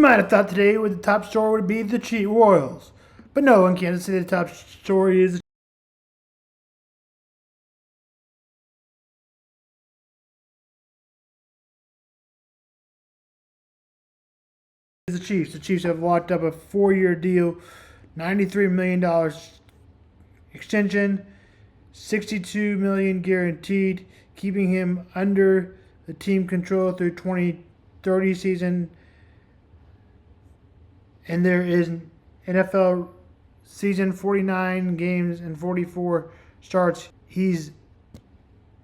might have thought today the top story would be the Royals. But no, in Kansas City, the top story is the Chiefs. The Chiefs have locked up a 4-year deal, $93 million extension, $62 million guaranteed, keeping him under the team control through 2030 season. And there is NFL season 49 games and 44 starts. He's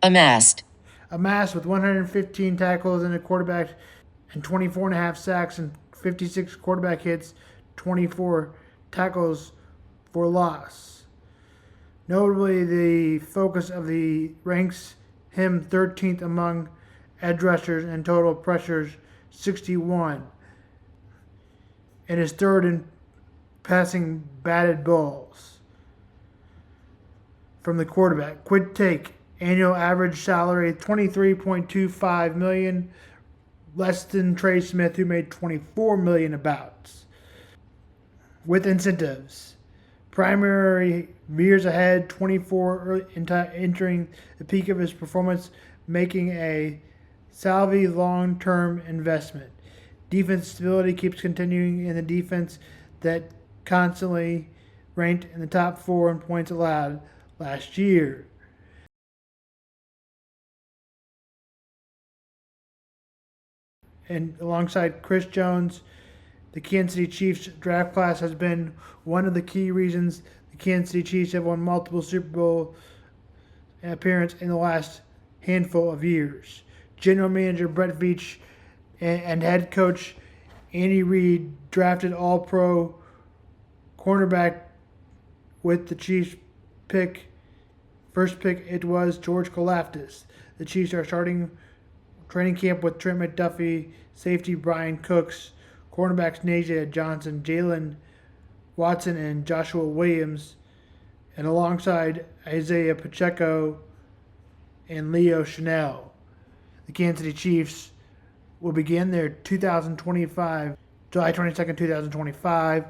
amassed with 115 tackles and a quarterback and 24.5 sacks and 56 quarterback hits, 24 tackles for loss. Notably, the focus of the ranks him 13th among edge rushers and total pressures, 61, and is third in passing batted balls from the quarterback. Quick take: annual average salary $23.25 million, less than Trey Smith, who made $24 million about. With incentives, primary years ahead, 24 entering the peak of his performance, making a salary long-term investment. Defense stability keeps continuing in the defense that constantly ranked in the top 4 in points allowed last year. And alongside Chris Jones, the Kansas City Chiefs draft class has been one of the key reasons the Kansas City Chiefs have won multiple Super Bowl appearances in the last handful of years. General Manager Brett Veach and head coach Andy Reid drafted All-Pro cornerback with the Chiefs first pick. It was George Karlaftis. The Chiefs are starting training camp with Trent McDuffie, safety Brian Cooks, cornerbacks Najee Johnson, Jalen Watson, and Joshua Williams, and alongside Isaiah Pacheco and Leo Chanel. The Kansas City Chiefs will begin their 2025, July 22nd, 2025,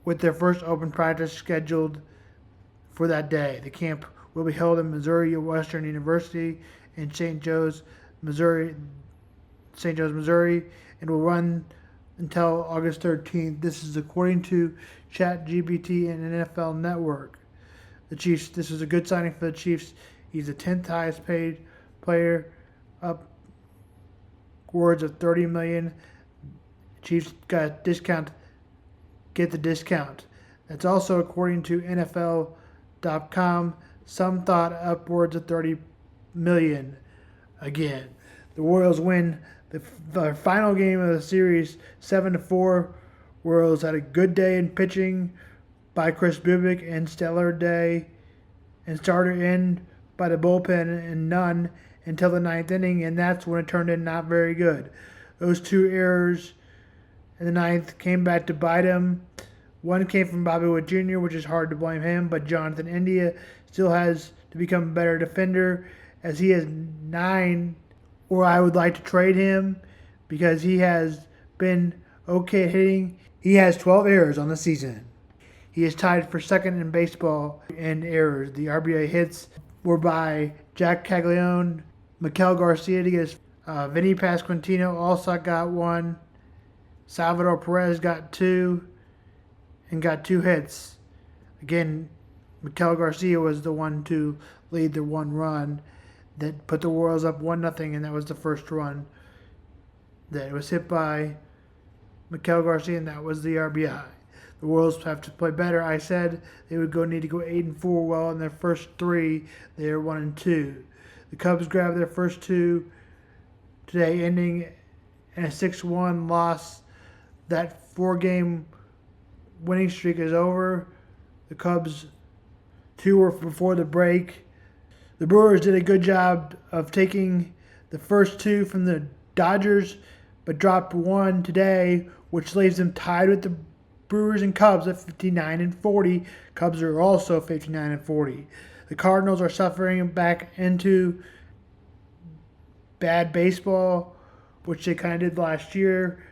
with their first open practice scheduled for that day. The camp will be held in Missouri Western University in St. Joe's, Missouri, and will run until August 13th. This is according to ChatGPT and NFL Network. The Chiefs. This is a good signing for the Chiefs. He's the 10th highest paid player, upwards of $30 million. Chiefs got a discount. Get the discount. That's also according to NFL.com. Some thought upwards of $30 million. Again, the Royals win the final game of the series 7-4. Royals had a good day in pitching by Chris Bubik and stellar day and started in by the bullpen and none until the 9th inning, and that's when it turned in not very good. Those 2 errors in the 9th came back to bite him. One came from Bobby Witt Jr., which is hard to blame him, but Jonathan India still has to become a better defender, as he has 9, or I would like to trade him because he has been okay at hitting. He has 12 errors on the season. He is tied for second in baseball in errors. The RBI hits were by Jack Caglione, Miguel Garcia to get his, Vinny Pasquantino also got 1. Salvador Perez got 2 and got 2 hits. Again, Miguel Garcia was the one to lead the 1 run that put the Royals up 1-0, and that was the first run that was hit by Miguel Garcia, and that was the RBI. The Royals have to play better. I said they would need to go 8-4. Well, in their first 3, they are 1-2. The Cubs grabbed their first 2 today, ending in a 6-1 loss. That 4-game winning streak is over. The Cubs 2 were before the break. The Brewers did a good job of taking the first 2 from the Dodgers, but dropped 1 today, which leaves them tied with the Brewers and Cubs at 59-40. Cubs are also 59-40. The Cardinals are suffering back into bad baseball, which they kind of did last year,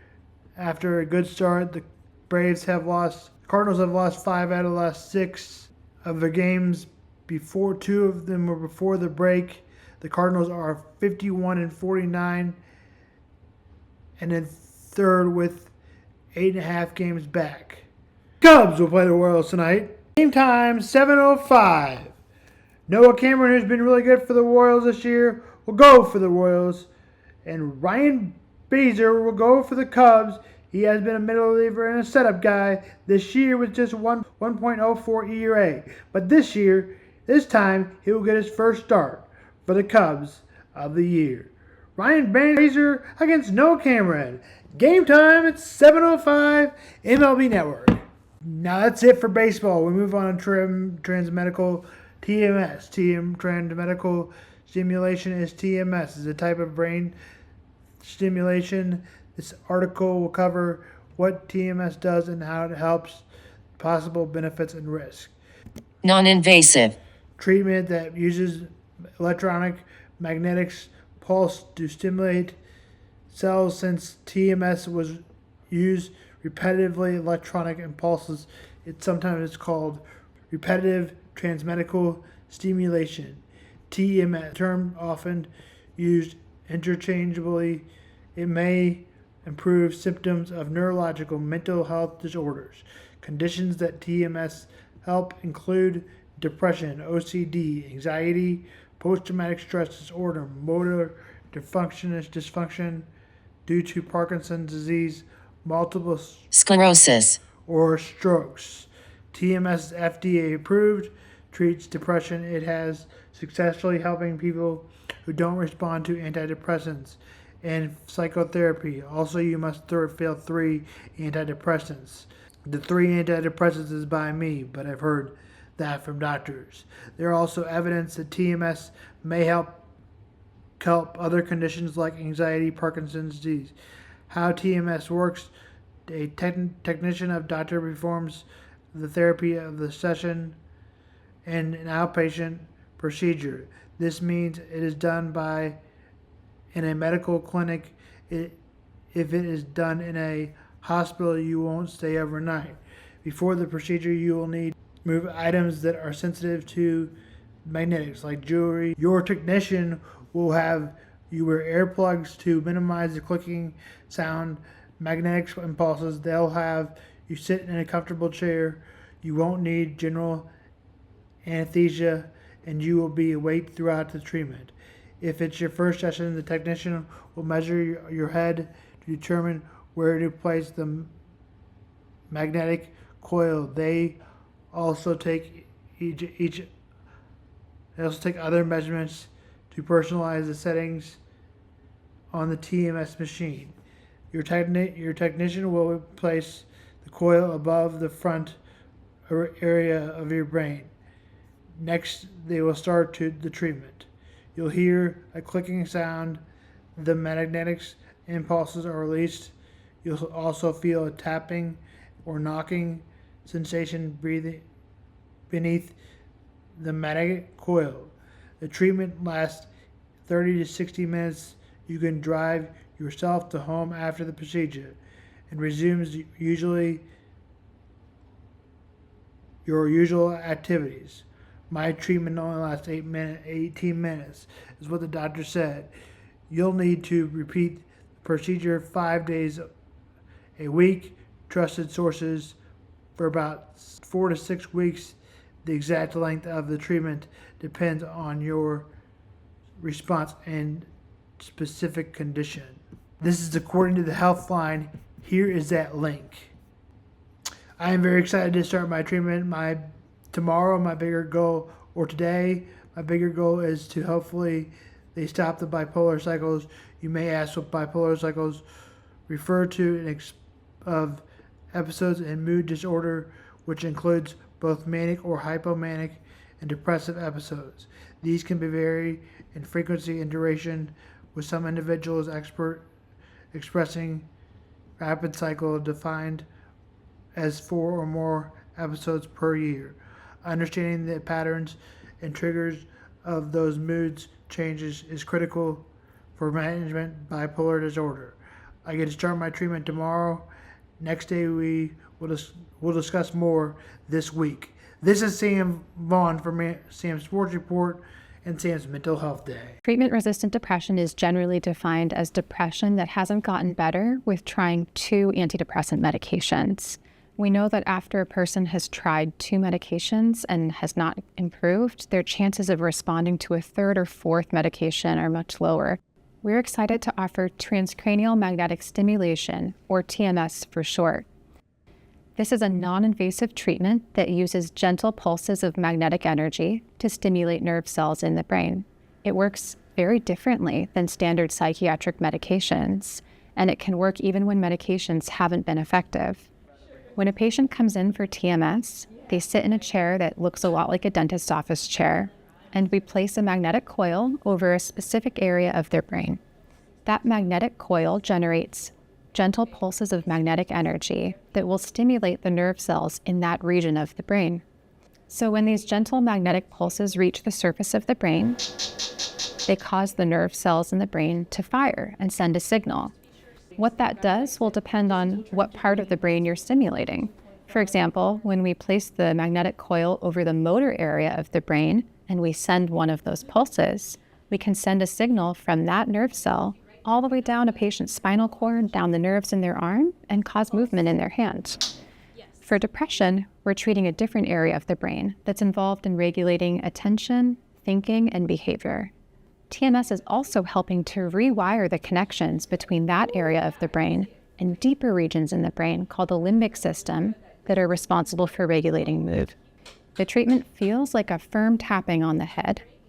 After a good start, the Cardinals have lost 5 out of the last 6 of their games. Before 2 of them were before the break. The Cardinals are 51-49 and in third with 8.5 games back. Cubs will play the Royals tonight. Game time 7:05. Noah Cameron, who's been really good for the Royals this year, will go for the Royals, and Ryan Baser will go for the Cubs. He has been a middle reliever and a setup guy this year with just 1.04 ERA. But this time, he will get his first start for the Cubs of the year. Ryan Baser against Noah Cameron. Game time at 7:05, MLB Network. Now that's it for baseball. We move on to transmedical TMS. Transmedical stimulation is TMS. It's a type of brain stimulation. This article will cover what TMS does and how it helps, possible benefits and risks. Non-invasive. Treatment that uses electronic magnetics pulse to stimulate cells. Since TMS was used repetitively, electronic impulses, sometimes it's called repetitive transmedical stimulation. TMS, term often used interchangeably. It may improve symptoms of neurological mental health disorders. Conditions that TMS help include depression, OCD, anxiety, post-traumatic stress disorder, motor dysfunction due to Parkinson's disease, multiple sclerosis, or strokes. TMS is FDA approved, treats depression. It has successfully helping people who don't respond to antidepressants and psychotherapy. Also, you must fail 3 antidepressants. The 3 antidepressants is by me, but I've heard that from doctors. There are also evidence that TMS may help other conditions like anxiety, Parkinson's disease. How TMS works: a technician of doctor performs the therapy of the session in an outpatient procedure. This means it is done in a medical clinic. If it is done in a hospital, you won't stay overnight. Before the procedure, you will need to move items that are sensitive to magnetics, like jewelry. Your technician will have you wear earplugs to minimize the clicking sound. Magnetic impulses, they'll have you sit in a comfortable chair. You won't need general anesthesia, and you will be awake throughout the treatment. If it's your first session, the technician will measure your head to determine where to place the magnetic coil. They also take other measurements to personalize the settings on the TMS machine. Your technician will place the coil above the front area of your brain. Next, they will start the treatment. You'll hear a clicking sound. The magnetic impulses are released. You'll also feel a tapping or knocking sensation beneath the magnetic coil. The treatment lasts 30 to 60 minutes. You can drive yourself to home after the procedure and resumes your usual activities. My treatment only lasts 18 minutes, is what the doctor said. You'll need to repeat the procedure 5 days a week. Trusted sources for about 4 to 6 weeks. The exact length of the treatment depends on your response and specific condition. This is according to the Healthline. Here is that link. I am very excited to start my treatment. My bigger goal is to hopefully they stop the bipolar cycles. You may ask what bipolar cycles refer to of episodes in mood disorder, which includes both manic or hypomanic and depressive episodes. These can vary in frequency and duration, with some individuals expressing rapid cycle defined as 4 or more episodes per year. Understanding the patterns and triggers of those moods changes is critical for management bipolar disorder. I get to start my treatment tomorrow. Next day we'll discuss more this week. This is Sam Vaughn from Sam's Sports Report and Sam's Mental Health Day. Treatment-resistant depression is generally defined as depression that hasn't gotten better with trying 2 antidepressant medications. We know that after a person has tried 2 medications and has not improved, their chances of responding to a 3rd or 4th medication are much lower. We're excited to offer transcranial magnetic stimulation, or TMS for short. This is a non-invasive treatment that uses gentle pulses of magnetic energy to stimulate nerve cells in the brain. It works very differently than standard psychiatric medications, and it can work even when medications haven't been effective. When a patient comes in for TMS, they sit in a chair that looks a lot like a dentist's office chair, and we place a magnetic coil over a specific area of their brain. That magnetic coil generates gentle pulses of magnetic energy that will stimulate the nerve cells in that region of the brain. So when these gentle magnetic pulses reach the surface of the brain, they cause the nerve cells in the brain to fire and send a signal. What that does will depend on what part of the brain you're stimulating. For example, when we place the magnetic coil over the motor area of the brain and we send one of those pulses, we can send a signal from that nerve cell all the way down a patient's spinal cord, down the nerves in their arm, and cause movement in their hand. For depression, we're treating a different area of the brain that's involved in regulating attention, thinking, and behavior. TMS is also helping to rewire the connections between that area of the brain and deeper regions in the brain called the limbic system that are responsible for regulating mood. The treatment feels like a firm tapping on the head